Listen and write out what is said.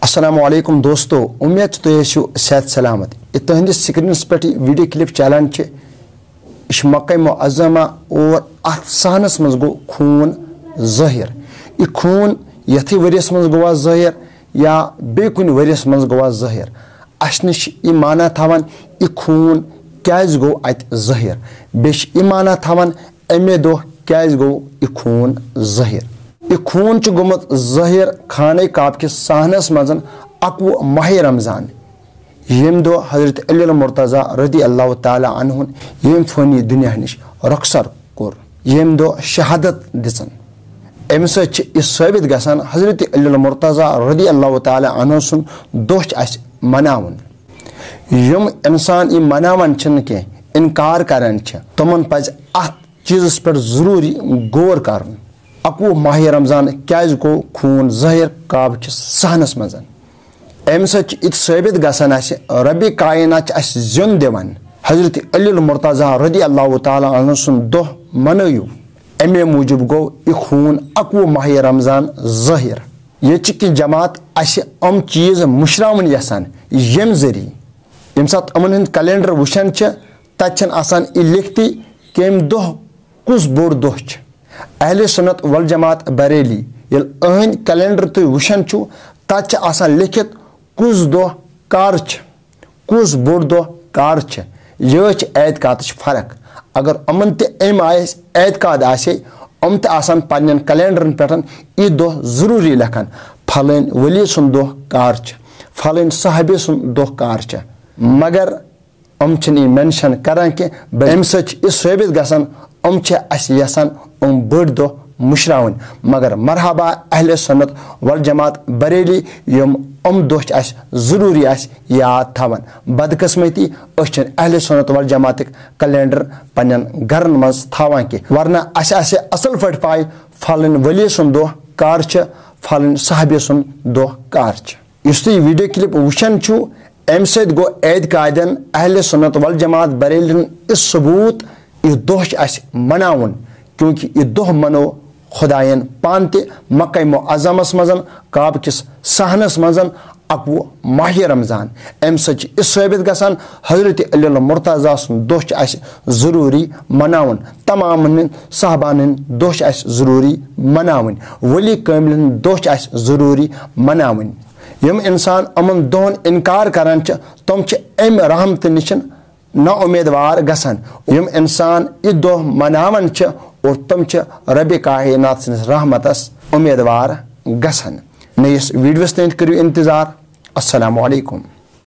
अस्सलामुअलैकुम दोस्तों, उम्मीद तो सेहत सलामत। तुहद स्क्रीन पे वीडियो क्लिप चलान मक्का मुअज़्ज़मा और अथ सहनस मज गो खून ज़ाहिर। यह खून यथी वरियस मज गोवा ज़ाहिर या बे कुन वरियस मज गोवा ज़ाहिर। अस नश यह माना थवान यह खून क्याज गो अत ज़ाहिर, बेश यह माना थवान अमे दो क्याज गो यह खून ज़ाहिर। यह खून गोमुत ज़ाहिर खाने काब के सहनस मज 11 माह रमज़ान, यम दो हज़रत अली मुर्तज़ा रदी अल्लाह ताला अन्हु यम फ़नी दुनिया नश रुखसर कोर, यम दो शहादत दिसन। अम सह साबित गसान हज़रत अली मुर्तज़ा रदी अल्लाह ताला अन्हु सुन दोह मनावन। यम इंसान यह मनावन के इनकार करान तमन पज अत चीज़ पर ज़रूरी गौर कर। 11 माह रमज़ान क्या गो खून ज़ाहिर काब के सहनस मज। अम सह साबित गसान रबी कायनात जिन दिवान। हज़रत अली मुर्तज़ा रदी अल्लाह ताला अन्हु सुन दोह मनयु, अमे मूजूब गो यह खून 11 माह रमज़ान ज़ाहिर। ये कि जमात अम चीज़ मुशरावन यसान यम जरिए यम सात अमन कैलेंडर वुचान तथन आसान लिखती कि दोह कुस बोड़ दोह। अहले सुन्नत वल जमात बरेली ये कैलेंडर तुम वुचान तथ आसान लिखित कुस दोह कर कुस बोड़ दोह कर। यह एतकाद फर्क। अगर अमन तम आय एतकाद अम तन पन्न कैलेंडरन पे यह दोह जरूरी लखान फलन वली सुन दोह कार फलन साहबे सुन दोह कार, मगर अम मेंशन करान कि अम साबित गसान अम यसान अम बड़ दोह मुशरावन। मगर मरहबा अहले सुन्नत वल जमात बरेली यम अम दोह जरूरी याद थवान। बदकिस्मती अहले सुन्नत वल जमात कैलेंडर पन्न घरन मज थवान कि वरना असल पे पाई फलन वली सुन दोह कार फलन साहबे सुन दोह कार। इस तुम वीडियो क्लिप वुचान अम सत गो एतकादन अहले सुन्नत वल जमात बरेलिन इस सबूत यह दोह मनावन, क्योंकि यह दोह मनो खुदायन पान ते मक्का मुअज़्ज़मस मज काब किस सहनस मज 11 माह रमज़ान। अम सह साबित गसान हज़रत अली मुर्तज़ा सुन दोह जरूरी मनावन, तमाम साहबान दोह जरूरी मनावन, वली कामिल दोह जरूरी मनावन। यम इंसान अमन दोहन इनकार करान तम अम रहमत नश ना उम्मीदवार गसान। यम इंसान यह दोह मनावन और तम रबी कायनात रहमतस उम्मीदवार गसान। नयस वीडियोस तक करियो इंतजार। अस्सलामु अलैकुम।